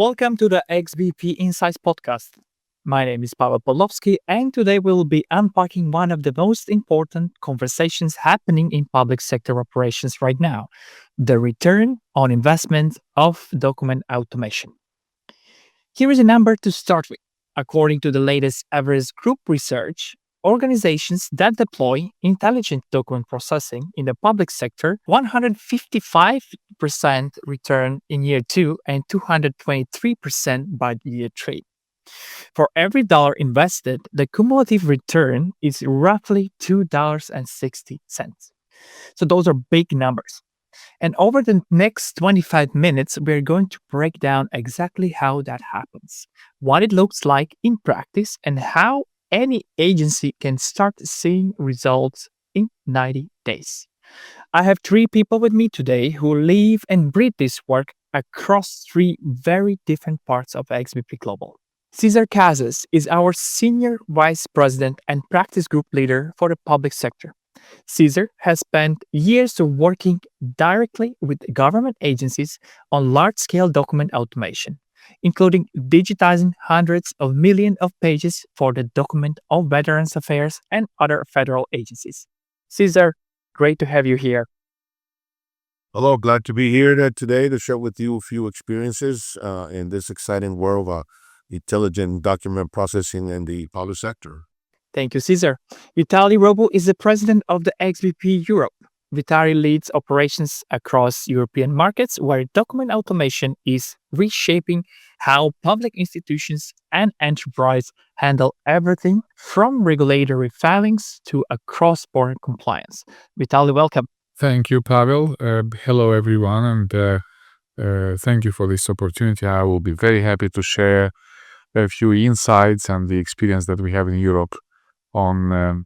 Welcome to the XBP Insights podcast. My name is Pavel Pavlovsky, and today we'll be unpacking one of the most important conversations happening in public sector operations right now: the return on investment of document automation. Here is a number to start with. According to the latest Everest Group research, organizations that deploy intelligent document processing in the public sector 155% return in year 2 and 223% by year 3. For every dollar invested, the cumulative return is roughly $2.60. So those are big numbers. And over the next 25 minutes, we're going to break down exactly how that happens, what it looks like in practice, and how any agency can start seeing results in 90 days. I have three people with me today who live and breathe this work across three very different parts of XBP Global. Ceasar Casas is our Senior Vice President and Practice Group Leader for the public sector. Ceasar has spent years working directly with government agencies on large-scale document automation, including digitizing hundreds of millions of pages for the Document of Veterans Affairs and other federal agencies. Ceasar, great to have you here. Hello, glad to be here today to share with you a few experiences in this exciting world of intelligent document processing in the public sector. Thank you, Ceasar. Vitalie Robu is the president of the XBP Europe. Vitalie leads operations across European markets where document automation is reshaping how public institutions and enterprise handle everything from regulatory filings to a cross-border compliance. Vitalie, welcome. Thank you, Pavel. Hello, everyone, and thank you for this opportunity. I will be very happy to share a few insights and the experience that we have in Europe on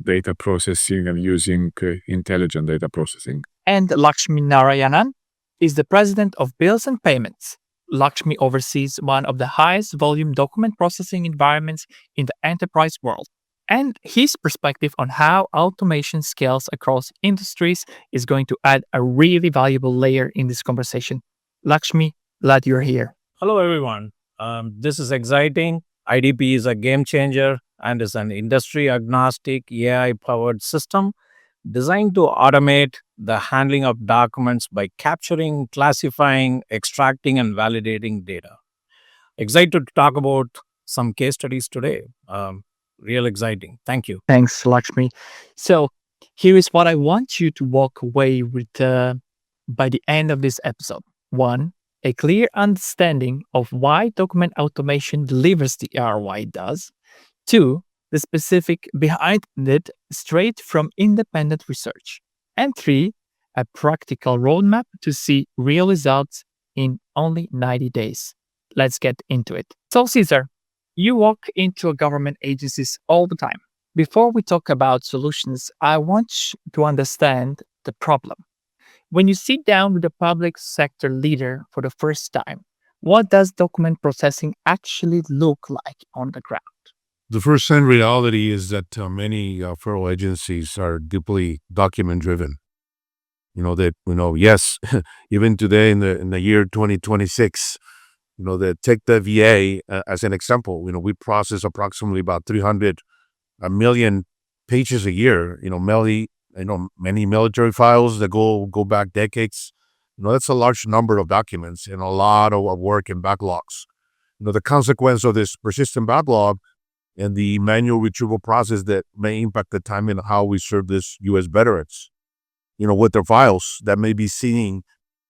data processing and using intelligent data processing. And Lakshmi Narayanan is the president of Bills and Payments. Lakshmi oversees one of the highest volume document processing environments in the enterprise world. And his perspective on how automation scales across industries is going to add a really valuable layer in this conversation. Lakshmi, glad you're here. Hello, everyone. This is exciting. IDP is a game changer and is an industry agnostic AI powered system designed to automate the handling of documents by capturing, classifying, extracting, and validating data. Excited to talk about some case studies today. Real exciting. Thank you. Thanks, Lakshmi. So here is what I want you to walk away with by the end of this episode. 1, a clear understanding of why document automation delivers the ROI it does. 2, the specific behind it straight from independent research. And 3, a practical roadmap to see real results in only 90 days. Let's get into it. So, Ceasar, you walk into government agencies all the time. Before we talk about solutions, I want to understand the problem. When you sit down with a public sector leader for the first time, what does document processing actually look like on the ground? The first-hand reality is that many federal agencies are deeply document-driven. Yes, even today in the year 2026, take the VA as an example. We process approximately about 300 million pages a year. Many military files that go back decades. That's a large number of documents and a lot of work and backlogs. The consequence of this persistent backlog and the manual retrieval process that may impact the time and how we serve this U.S. veterans, with their files that may be sitting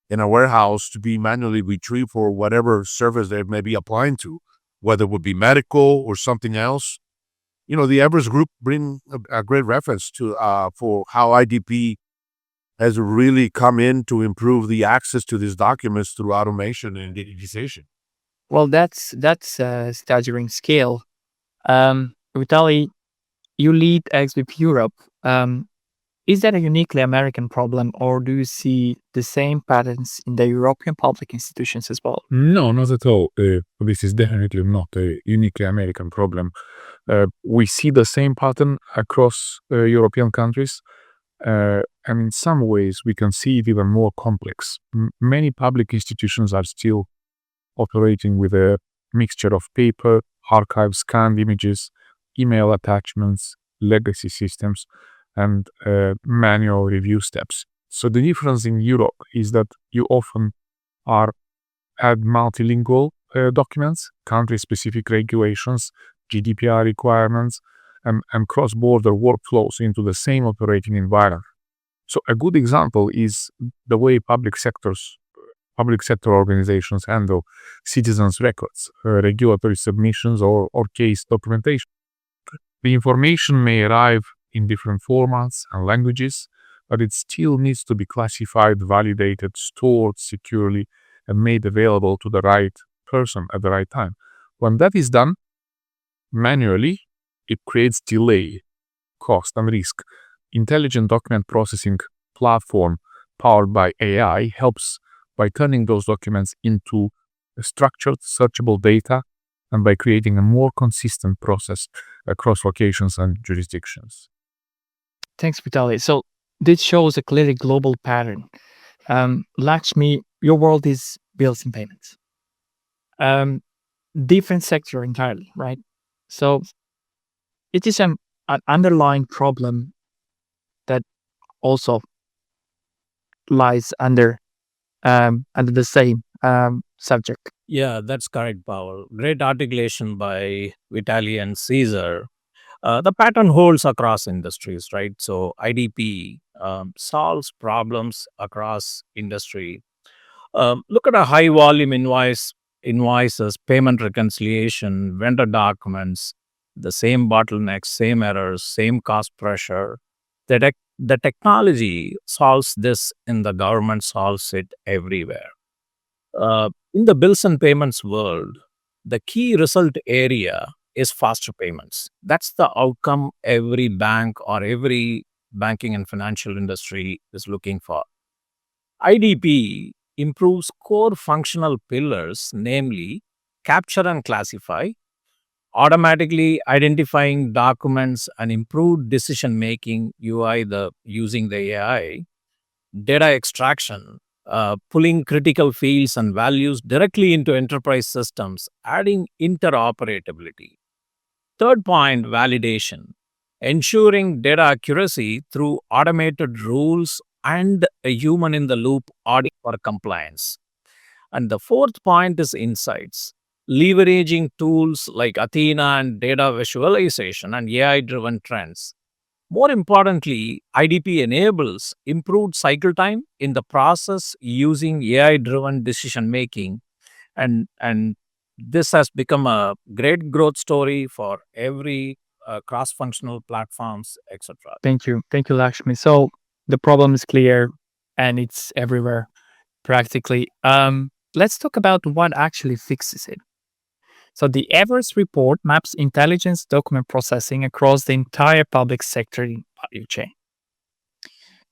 in a warehouse to be manually retrieved for whatever service they may be applying to, whether it would be medical or something else. The Everest Group bring a great reference to for how IDP has really come in to improve the access to these documents through automation and digitization. Well, that's a staggering scale. Vitalie, you lead XBP Europe. Is that a uniquely American problem, or do you see the same patterns in the European public institutions as well? No, not at all. This is definitely not a uniquely American problem. We see the same pattern across European countries. And in some ways, we can see it even more complex. Many public institutions are still operating with a mixture of paper, archive scanned images, email attachments, legacy systems, and manual review steps. So the difference in Europe is that you often add multilingual documents, country-specific regulations, GDPR requirements, and cross-border workflows into the same operating environment. So a good example is the way public sector organizations handle citizens' records, regulatory submissions, or case documentation. The information may arrive in different formats and languages, but it still needs to be classified, validated, stored securely, and made available to the right person at the right time. When that is done manually, it creates delay, cost, and risk. Intelligent document processing platform powered by AI helps by turning those documents into structured, searchable data and by creating a more consistent process across locations and jurisdictions. Thanks, Vitalie. So this shows a clearly global pattern. Lakshmi, your world is bills and payments. Different sector entirely, right? So it is an underlying problem that also lies under the same subject. Yeah, that's correct, Paul. Great articulation by Vitalie and Caesar. The pattern holds across industries, right? So IDP solves problems across industry. Look at a high volume invoices, payment reconciliation, vendor documents, the same bottlenecks, same errors, same cost pressure. The technology solves this, and the government solves it everywhere. In the bills and payments world, the key result area is faster payments. That's the outcome every bank or every banking and financial industry is looking for. IDP improves core functional pillars, namely capture and classify, automatically identifying documents and improved decision making using the AI, data extraction, pulling critical fields and values directly into enterprise systems, adding interoperability. Third point, validation, ensuring data accuracy through automated rules and a human in the loop audit for compliance. And the fourth point is insights, leveraging tools like Athena and data visualization and AI driven trends. More importantly, IDP enables improved cycle time in the process using AI driven decision making, and this has become a great growth story for every cross functional platforms, etc. Thank you, Lakshmi. So the problem is clear, and it's everywhere practically. Let's talk about what actually fixes it. So the Everest report maps intelligence document processing across the entire public sector value chain.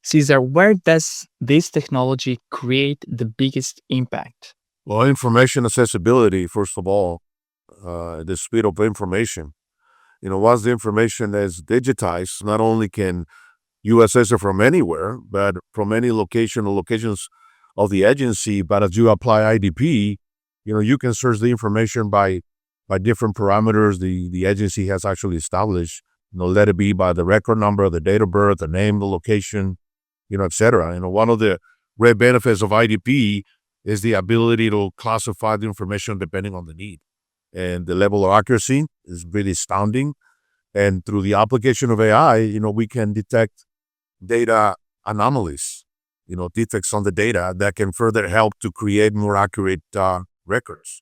Caesar, where does this technology create the biggest impact? Well, information accessibility, first of all, the speed of information. Once the information is digitized, not only can you access it from anywhere, but from any location or locations of the agency. But as you apply IDP, you can search the information by different parameters the agency has actually established. Let it be by the record number, the date of birth, the name, the location, etc. One of the great benefits of IDP is the ability to classify the information depending on the need. And the level of accuracy is really astounding. And through the application of AI, we can detect data anomalies, defects on the data that can further help to create more accurate records.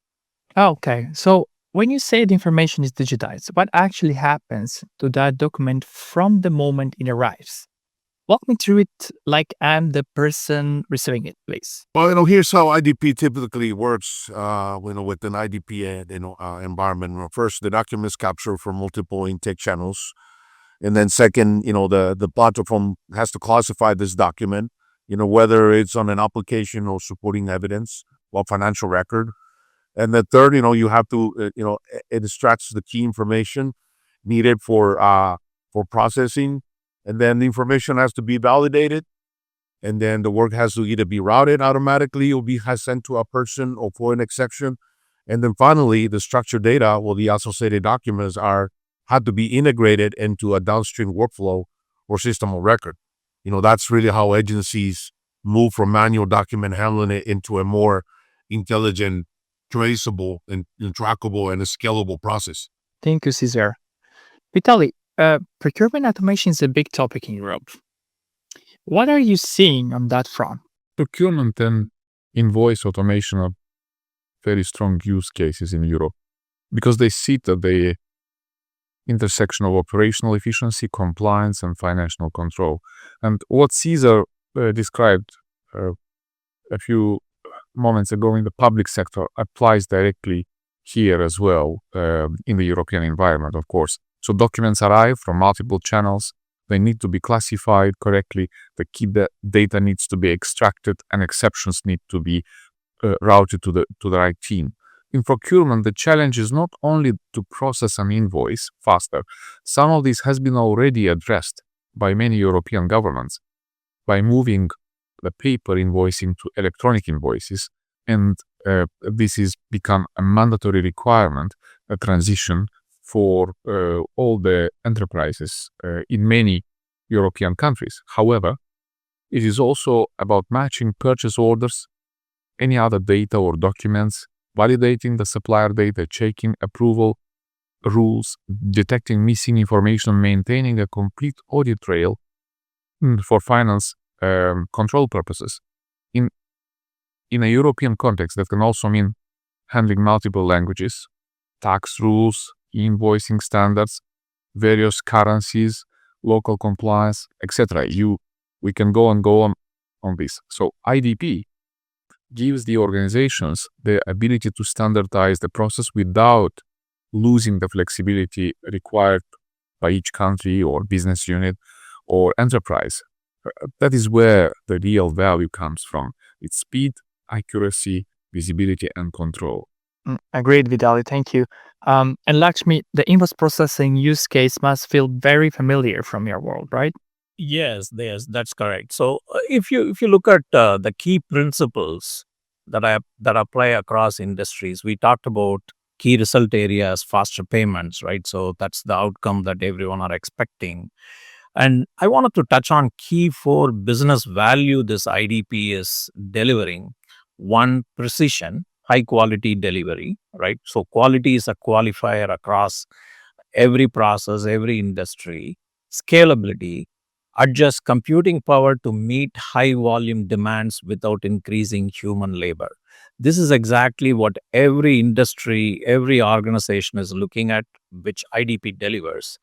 Okay, so when you say the information is digitized, what actually happens to that document from the moment it arrives? Walk me through it like I'm the person receiving it, please. Well, here's how IDP typically works, with an IDP environment. First, the document is captured from multiple intake channels. And then second, the platform has to classify this document, whether it's on an application or supporting evidence or financial record. And then third, you have to, it extracts the key information needed for processing. And then the information has to be validated. And then the work has to either be routed automatically or be sent to a person or for an exception. And then finally, the structured data, well, the associated documents had to be integrated into a downstream workflow or system of record. That's really how agencies move from manual document handling it into a more intelligent, traceable, and trackable and scalable process. Thank you, Caesar. Vitalie, procurement automation is a big topic in Europe. What are you seeing on that front? Procurement and invoice automation are very strong use cases in Europe because they sit at the intersection of operational efficiency, compliance, and financial control. And what Caesar described a few moments ago in the public sector applies directly here as well in the European environment, of course. So documents arrive from multiple channels. They need to be classified correctly. The key data needs to be extracted, and exceptions need to be routed to the right team. In procurement, the challenge is not only to process an invoice faster. Some of this has been already addressed by many European governments by moving the paper invoicing to electronic invoices, and this has become a mandatory requirement, a transition for all the enterprises in many European countries. However, it is also about matching purchase orders, any other data or documents, validating the supplier data, checking approval rules, detecting missing information, maintaining a complete audit trail for finance control purposes. In a European context, that can also mean handling multiple languages, tax rules, invoicing standards, various currencies, local compliance, etc. We can go on this. So IDP gives the organizations the ability to standardize the process without losing the flexibility required by each country or business unit or enterprise. That is where the real value comes from. It's speed, accuracy, visibility, and control. Agreed, Vitalie. Thank you. And Lakshmi, the invoice processing use case must feel very familiar from your world, right? Yes, that's correct. So if you look at the key principles that apply across industries, we talked about key result areas, faster payments, right? So that's the outcome that everyone are expecting. And I wanted to touch on key 4 business value this IDP is delivering. One, precision, high quality delivery, right? So quality is a qualifier across every process, every industry. Scalability, adjust computing power to meet high volume demands without increasing human labor. This is exactly what every industry, every organization is looking at, which IDP delivers.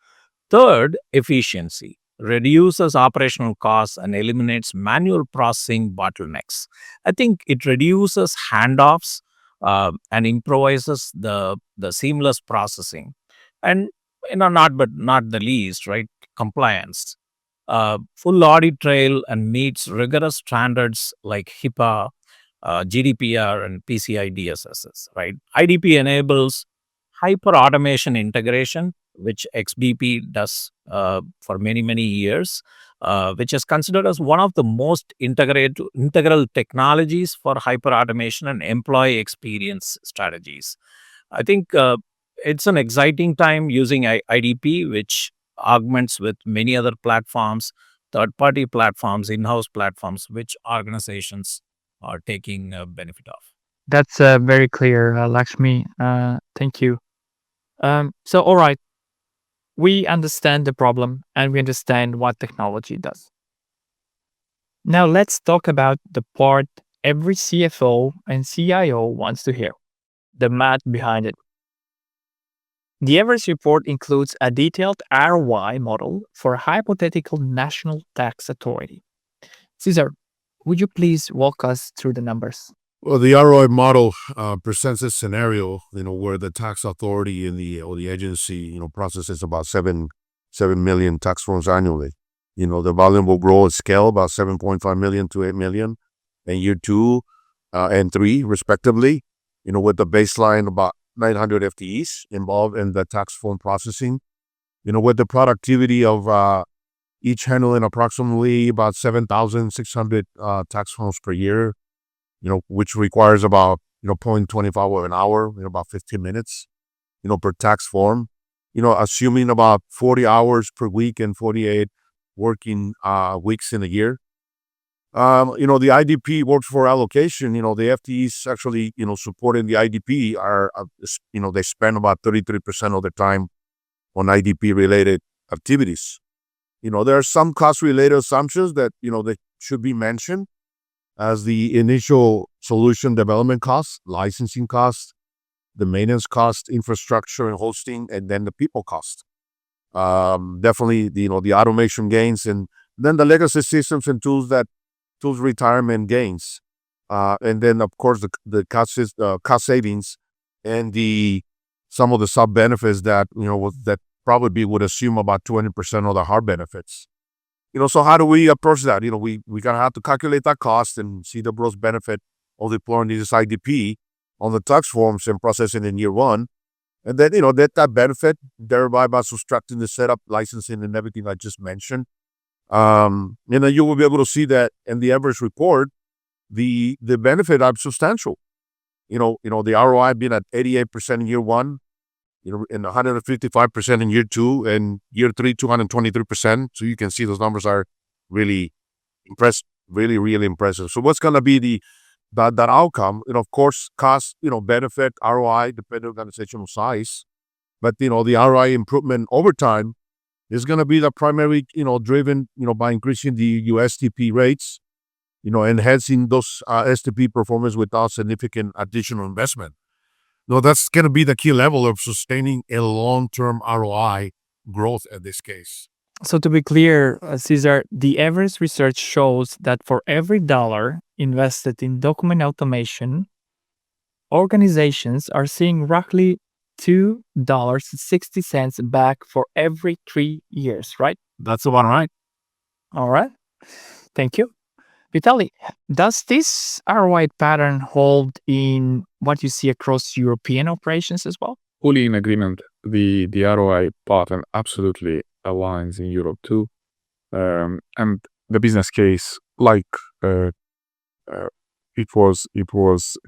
Third, efficiency, reduces operational costs and eliminates manual processing bottlenecks. I think it reduces handoffs and improvises the seamless processing. And not the least, right? Compliance, full audit trail and meets rigorous standards like HIPAA, GDPR, and PCI DSS. Right? IDP enables hyper automation integration, which XBP does for many years, which is considered as one of the most integral technologies for hyper automation and employee experience strategies. I think it's an exciting time using IDP, which augments with many other platforms, third-party platforms, in-house platforms, which organizations are taking benefit of. That's very clear, Lakshmi. Thank you. So, all right, we understand the problem and we understand what technology does. Now, let's talk about the part every CFO and CIO wants to hear, the math behind it. The Everest report includes a detailed ROI model for a hypothetical national tax authority. Caesar, would you please walk us through the numbers? Well, the ROI model presents a scenario, where the tax authority or the agency, processes about 7 million tax forms annually. The volume will grow at scale about 7.5 million to 8 million in year 2 and 3, respectively. With the baseline about 900 FTEs involved in the tax form processing. With the productivity of each handling approximately about 7,600 tax forms per year. Which requires about 0.25 an hour, about 15 minutes, per tax form, assuming about 40 hours per week and 48 working weeks in a year. The IDP works for allocation. The FTEs actually, supporting the IDP are, they spend about 33% of their time on IDP related activities. There are some cost related assumptions that, that should be mentioned as the initial solution development costs, licensing costs, the maintenance cost, infrastructure and hosting, and then the people cost. Definitely, the automation gains, and then the legacy systems and tools retirement gains. And then, of course, the cost savings and some of the sub benefits that, that probably would assume about 20% of the hard benefits. So how do we approach that? We gotta have to calculate that cost and see the gross benefit of deploying this IDP on the tax forms and processing in year one. And then, that benefit thereby by subtracting the setup, licensing, and everything I just mentioned. And then you will be able to see that in the Everest report, the benefit are substantial. The ROI being at 88% in year one, and 155% in year two, and year three, 223%. So you can see those numbers are really impressive, really, really impressive. So what's going to be that outcome? Of course, cost, benefit, ROI, depending on organizational size. But, the ROI improvement over time is going to be the primary, driven, by increasing the USTP rates, enhancing those STP performance without significant additional investment. That's going to be the key level of sustaining a long-term ROI growth in this case. So to be clear, Cesar, the Everest research shows that for every dollar invested in document automation, organizations are seeing roughly $2.60 back for every 3 years, right? That's the one, right? All right. Thank you. Vitalie, does this ROI pattern hold in what you see across European operations as well? Fully in agreement. The ROI pattern absolutely aligns in Europe too. And the business case, like it was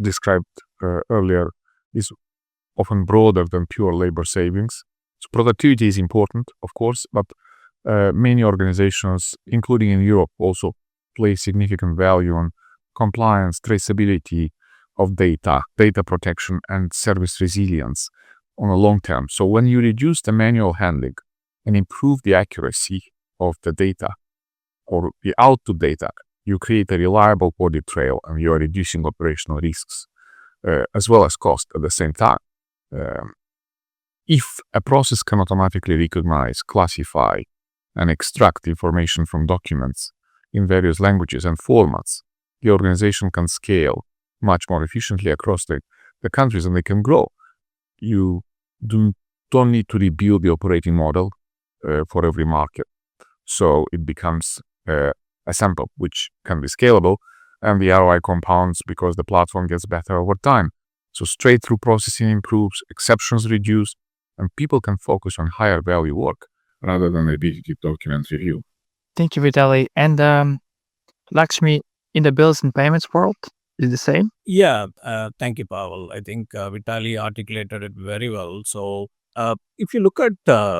described earlier, is often broader than pure labor savings. So productivity is important, of course, but many organizations, including in Europe, also place significant value on compliance, traceability of data protection, and service resilience on a long term. So when you reduce the manual handling and improve the accuracy of the data or the output data, you create a reliable audit trail and you are reducing operational risks as well as cost at the same time. If a process can automatically recognize, classify, and extract information from documents in various languages and formats, the organization can scale much more efficiently across the countries and they can grow. You don't need to rebuild the operating model for every market. So it becomes a sample which can be scalable, and the ROI compounds because the platform gets better over time. So straight through processing improves, exceptions reduce, and people can focus on higher value work rather than repetitive document review. Thank you, Vitalie. And Lakshmi, in the bills and payments world, is the same? Yeah, thank you, Pavel. I think Vitalie articulated it very well. So if you look at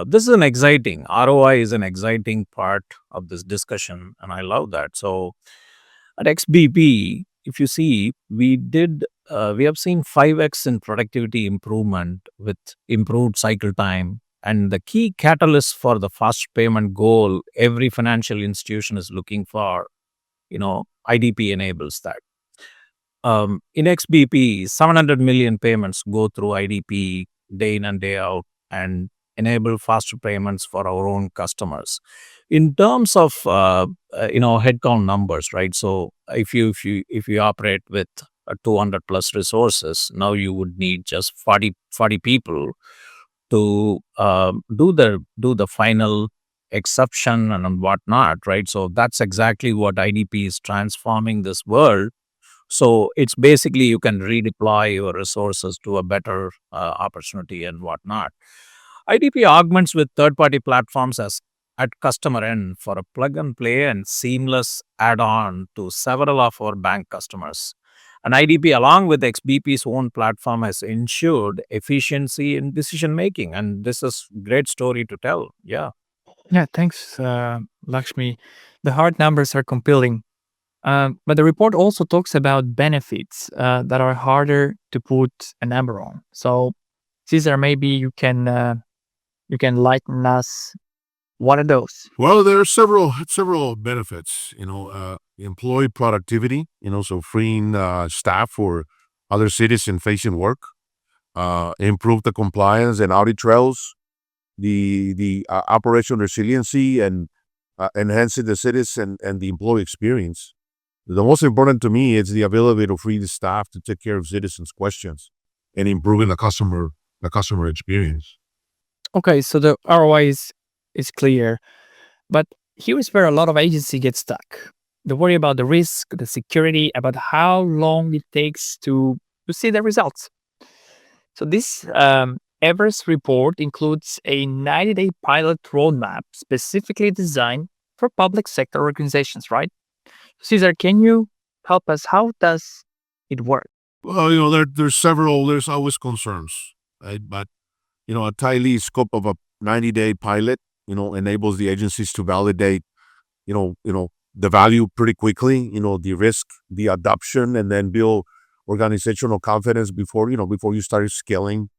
this is an exciting ROI is an exciting part of this discussion, and I love that. So at XBP, if you see, we have seen 5x in productivity improvement with improved cycle time. And the key catalyst for the fast payment goal every financial institution is looking for, IDP enables that. In XBP, 700 million payments go through IDP day in and day out and enable faster payments for our own customers. In terms of headcount numbers, right? So if you operate with 200 plus resources, now you would need just 40 people to do the final exception and whatnot, right? So that's exactly what IDP is transforming this world. So it's basically you can redeploy your resources to a better opportunity and whatnot. IDP augments with third-party platforms as at customer end for a plug and play and seamless add-on to several of our bank customers. And IDP, along with XBP's own platform, has ensured efficiency in decision making. And this is great story to tell. Yeah. Yeah, thanks, Lakshmi. The hard numbers are compelling. But the report also talks about benefits that are harder to put a number on. So, Caesar, maybe you can lighten us. What are those? Well, there are several benefits. Employee productivity. So freeing staff for other citizen-facing work. Improve the compliance and audit trails. The operational resiliency and enhancing the citizen and the employee experience. The most important to me is the ability to free the staff to take care of citizens' questions and improving the customer experience. Okay, so the ROI is clear, but here's where a lot of agency get stuck. They worry about the risk, the security, about how long it takes to see the results. So this Everest report includes a 90-day pilot roadmap specifically designed for public sector organizations, right? Caesar, can you help us? How does it work? Well, there's always concerns, right? But, a tightly scope of a 90-day pilot, enables the agencies to validate, the value pretty quickly, the risk, the adoption, and then build organizational confidence before you start scaling.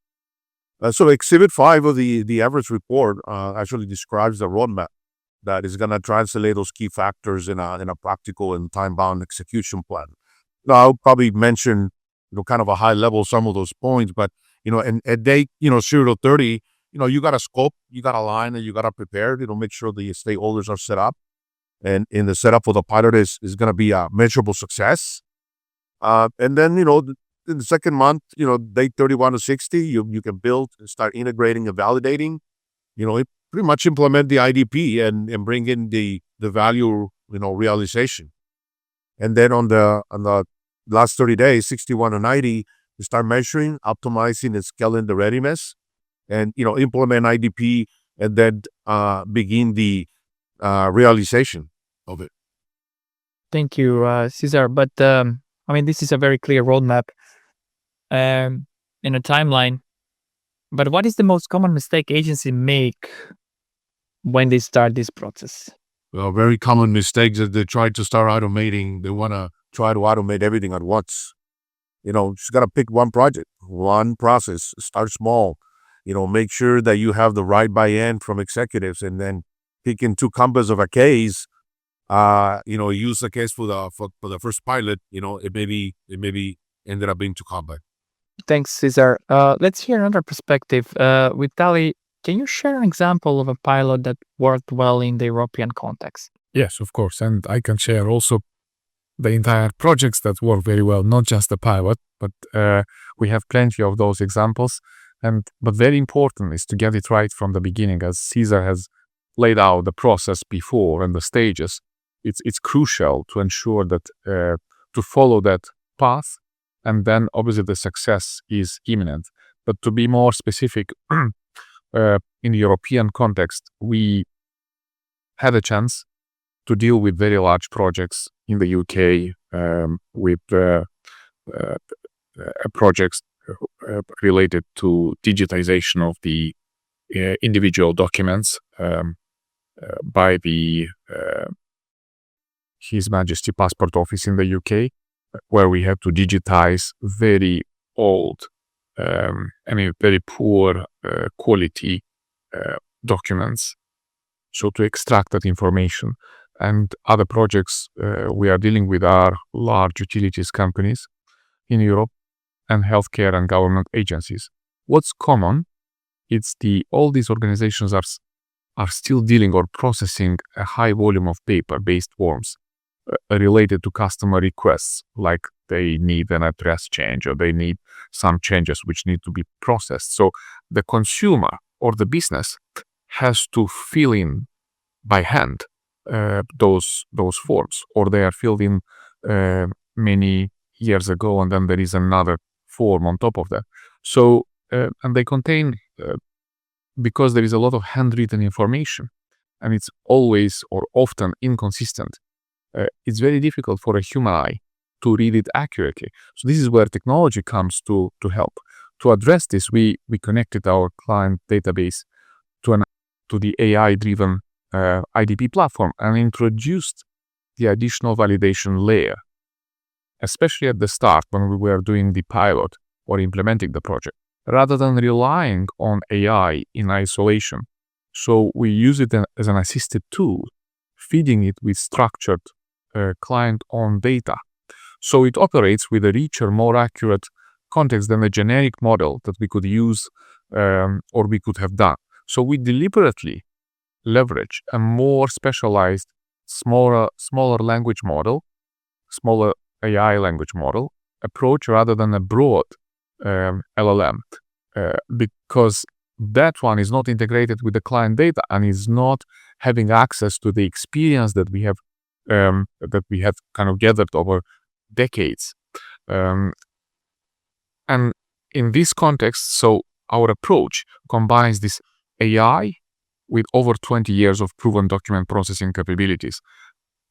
So Exhibit 5 of the Everest report actually describes the roadmap that is going to translate those key factors in a practical and time-bound execution plan. Now, I'll probably mention, kind of a high level some of those points, but, and at day, 0 to 30, you got to scope, you got to line, and you got to prepare, make sure the stakeholders are set up. And in the setup for the pilot is going to be a measurable success. And then, in the second month, day 31 to 60, you can build and start integrating and validating, pretty much implement the IDP and bring in the value, realization. And then on the last 30 days, 61 to 90, you start measuring, optimizing, and scaling the readiness and, implement IDP and then begin the realization of it. Thank you, Caesar. But this is a very clear roadmap in a timeline. But what is the most common mistake agencies make when they start this process? Well, very common mistakes that they try to start automating. They want to try to automate everything at once. Just got to pick one project, one process, start small, make sure that you have the right buy-in from executives and then picking 2 compass of a case, use the case for the first pilot, it may be ended up being too complex. Thanks, Caesar. Let's hear another perspective. Vitalie, can you share an example of a pilot that worked well in the European context? Yes, of course. And I can share also the entire projects that work very well, not just the pilot, but we have plenty of those examples. But very important is to get it right from the beginning, as Caesar has laid out the process before and the stages. It's crucial to ensure that to follow that path, and then obviously the success is imminent. But to be more specific, in the European context, we had a chance to deal with very large projects in the UK with projects related to digitization of the individual documents by the His Majesty Passport Office in the UK, where we had to digitize very old, very poor quality documents. So to extract that information. And other projects we are dealing with are large utilities companies in Europe and healthcare and government agencies. What's common? It's all these organizations are still dealing or processing a high volume of paper-based forms related to customer requests, like they need an address change or they need some changes which need to be processed. So the consumer or the business has to fill in by hand those forms, or they are filled in many years ago, and then there is another form on top of that. So and they contain because there is a lot of handwritten information, and it's always or often inconsistent. It's very difficult for a human eye to read it accurately. So this is where technology comes to help. To address this, we connected our client database to the AI-driven IDP platform and introduced the additional validation layer, especially at the start when we were doing the pilot or implementing the project, rather than relying on AI in isolation. So we use it as an assisted tool, feeding it with structured client-owned data. So it operates with a richer, more accurate context than a generic model that we could use or we could have done. So we deliberately leverage a more specialized, smaller language model, smaller AI language model approach rather than a broad LLM, because that one is not integrated with the client data and is not having access to the experience that we have kind of gathered over decades. And in this context, so our approach combines this AI with over 20 years of proven document processing capabilities,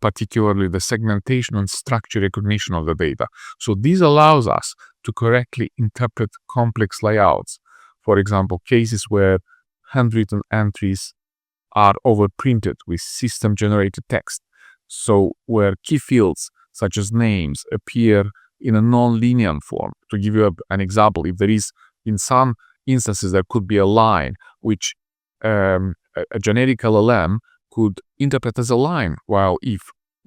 particularly the segmentation and structure recognition of the data. So this allows us to correctly interpret complex layouts. For example, cases where handwritten entries are overprinted with system-generated text. So where key fields such as names appear in a non-linear form. To give you an example, if there is, in some instances, there could be a line which a generic LLM could interpret as a line, while if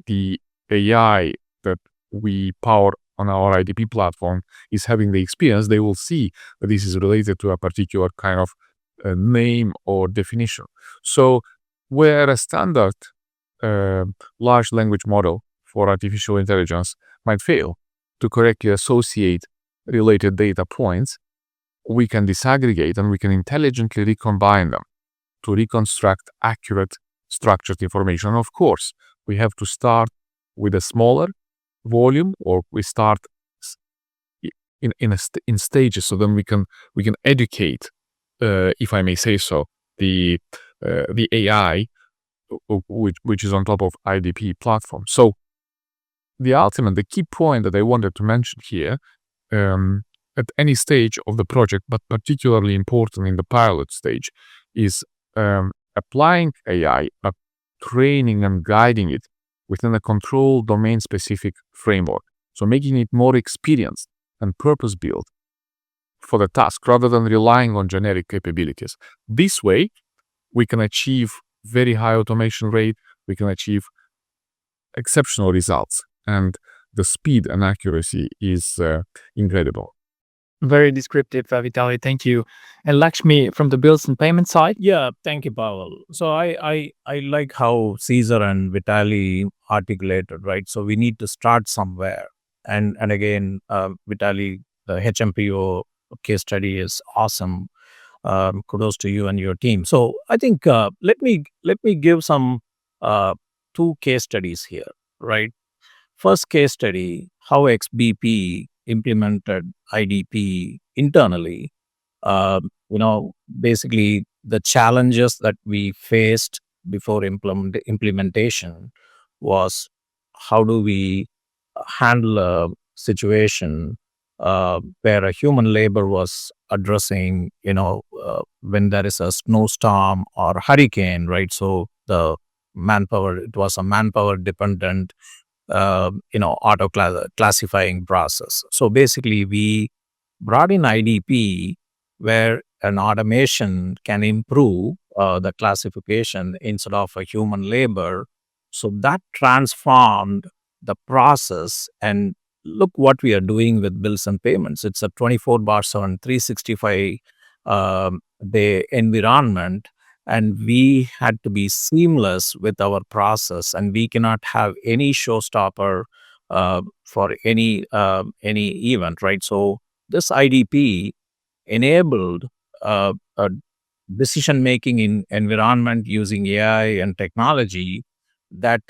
the AI that we power on our IDP platform is having the experience, they will see that this is related to a particular kind of name or definition. So where a standard large language model for artificial intelligence might fail to correctly associate related data points, we can disaggregate and we can intelligently recombine them to reconstruct accurate structured information. Of course, we have to start with a smaller volume, or we start in stages, so then we can educate, if I may say so, the AI which is on top of IDP platform. So the key point that I wanted to mention here, at any stage of the project, but particularly important in the pilot stage, is applying AI, training and guiding it within a controlled domain-specific framework. So making it more experienced and purpose-built for the task rather than relying on generic capabilities. This way, we can achieve very high automation rate, we can achieve exceptional results, and the speed and accuracy is incredible. Very descriptive, Vitalie. Thank you. And Lakshmi, from the bills and payment side? Yeah, thank you, Pavel. So I like how Caesar and Vitalie articulated, right? So we need to start somewhere. And again, Vitalie, the HMPO case study is awesome. Kudos to you and your team. So I think let me give some two case studies here, right? First case study, how XBP implemented IDP internally. Basically the challenges that we faced before implementation was how do we handle a situation where a human labor was addressing, when there is a snowstorm or hurricane, right? So the manpower, it was a manpower dependent auto classifying process. So basically we brought in IDP where an automation can improve the classification instead of a human labor. So that transformed the process, and look what we are doing with bills and payments. It's a 24/7, 365 day environment, and we had to be seamless with our process, and we cannot have any showstopper for any event, right? So this IDP enabled a decision making in environment using AI and technology that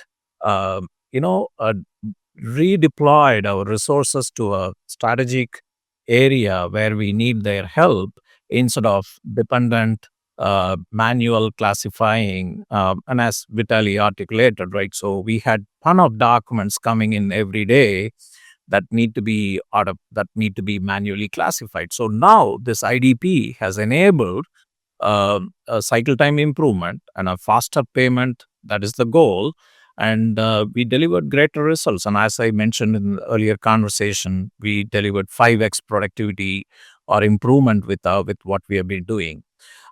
redeployed our resources to a strategic area where we need their help instead of dependent manual classifying. And as Vitalie articulated, right? So we had ton of documents coming in every day, that need to be manually classified. So now this IDP has enabled a cycle time improvement and a faster payment. That is the goal. And we delivered greater results. And as I mentioned in the earlier conversation, we delivered 5x productivity or improvement with what we have been doing.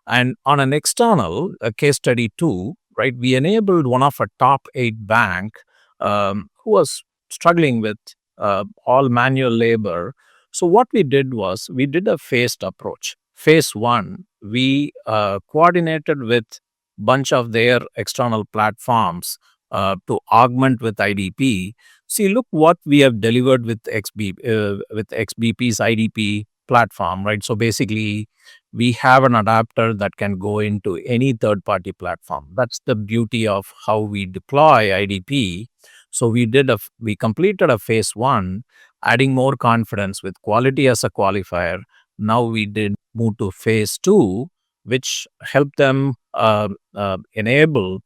And on an external case study too, right, we enabled one of a top 8 bank who was struggling with all manual labor. So what we did was we did a phased approach. Phase one, we coordinated with bunch of their external platforms to augment with IDP. See, look what we have delivered with XBP's IDP platform, right? So basically, we have an adapter that can go into any third-party platform. That's the beauty of how we deploy IDP. So we completed a phase one, adding more confidence with quality as a qualifier. Now we did move to phase two, which helped them enable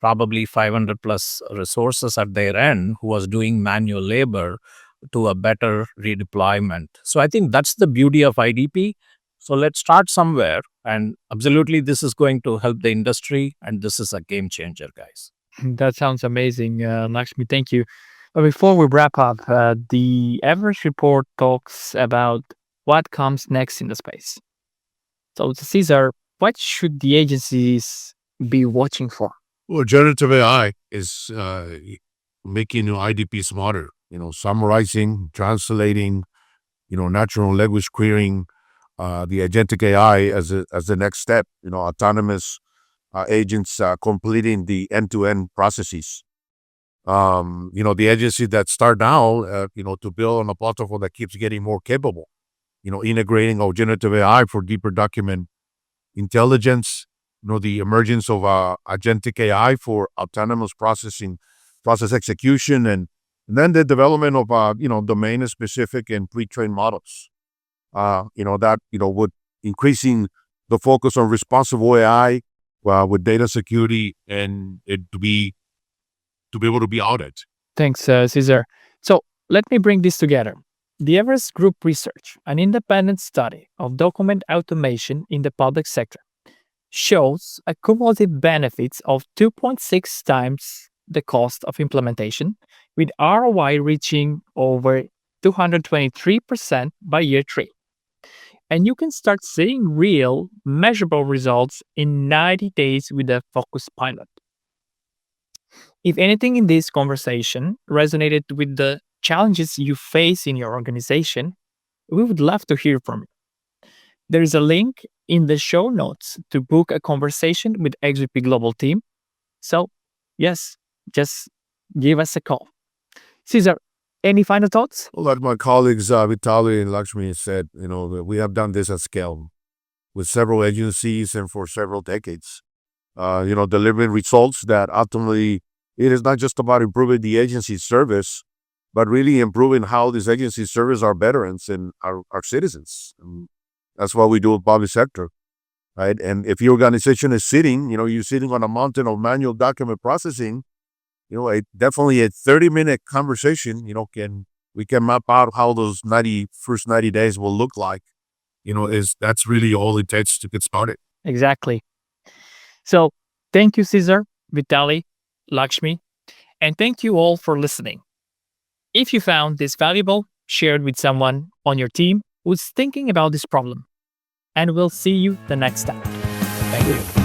probably 500 plus resources at their end who was doing manual labor to a better redeployment. So I think that's the beauty of IDP. So let's start somewhere. And absolutely, this is going to help the industry. And this is a game changer, guys. That sounds amazing, Lakshmi. Thank you. But before we wrap up, the Everest report talks about what comes next in the space. So, Caesar, what should the agencies be watching for? Well, generative AI is making IDP smarter, summarizing, translating, natural language querying, the agentic AI as the next step, autonomous agents completing the end-to-end processes. The agencies that start now, to build on a platform that keeps getting more capable, integrating our generative AI for deeper document intelligence, the emergence of agentic AI for autonomous process execution, and then the development of, domain-specific and pre-trained models, would increasing the focus on responsible AI with data security and it to be able to be audited. Thanks, Caesar. So, let me bring this together. The Everest Group research, an independent study of document automation in the public sector, shows a cumulative benefits of 2.6 times the cost of implementation, with ROI reaching over 223% by year 3. And you can start seeing real, measurable results in 90 days with a focused pilot. If anything in this conversation resonated with the challenges you face in your organization, we would love to hear from you. There is a link in the show notes to book a conversation with XVP Global Team. So, yes, just give us a call. Caesar, any final thoughts? Well, like my colleagues Vitalie and Lakshmi said, we have done this at scale with several agencies and for several decades. Delivering results that ultimately it is not just about improving the agency's service, but really improving how these agencies service our veterans and our citizens. And that's what we do with public sector, right? And if your organization is sitting, you're sitting on a mountain of manual document processing, definitely a 30-minute conversation, we can map out how those first 90 days will look like, that's really all it takes to get started. Exactly. So thank you, Caesar, Vitalie, Lakshmi, and thank you all for listening. If you found this valuable, share it with someone on your team who's thinking about this problem. And we'll see you the next time. Thank you.